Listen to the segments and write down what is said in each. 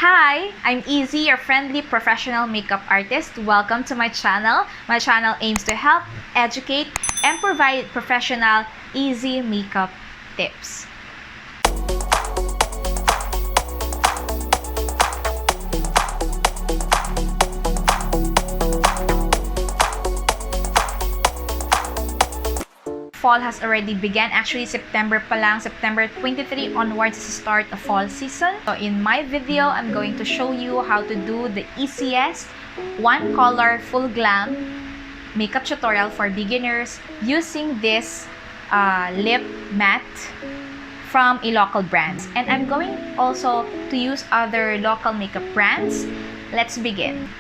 Hi, I'm Easy, your friendly professional makeup artist. Welcome to my channel. My channel aims to help, educate, and provide professional, easy makeup tips. Fall has already begun. Actually, September pa lang. September 23 onwards is the start of fall season. So in my video, I'm going to show you how to do the easiest one color full glam makeup tutorial for beginners using this lip matte from a local brands. And I'm going also to use other local makeup brands. Let's begin.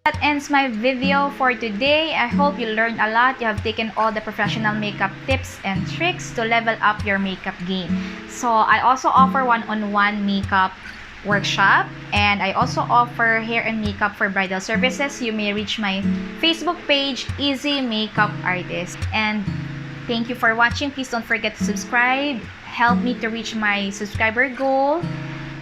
That ends my video for today. I hope you learned a lot. You have taken all the professional makeup tips and tricks to level up your makeup game. So I also offer one-on-one makeup workshop, and I also offer hair and makeup for bridal services. You may reach my Facebook page, Easy Makeup Artist. And thank you for watching. Please don't forget to subscribe. Help me to reach my subscriber goal.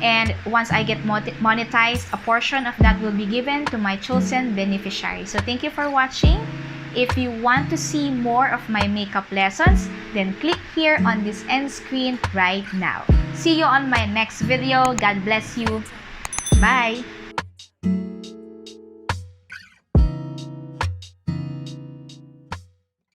And once I get monetized, a portion of that will be given to my chosen beneficiaries. So thank you for watching. If you want to see more of my makeup lessons, then click here on this end screen right now. See you on my next video. God bless you. Bye!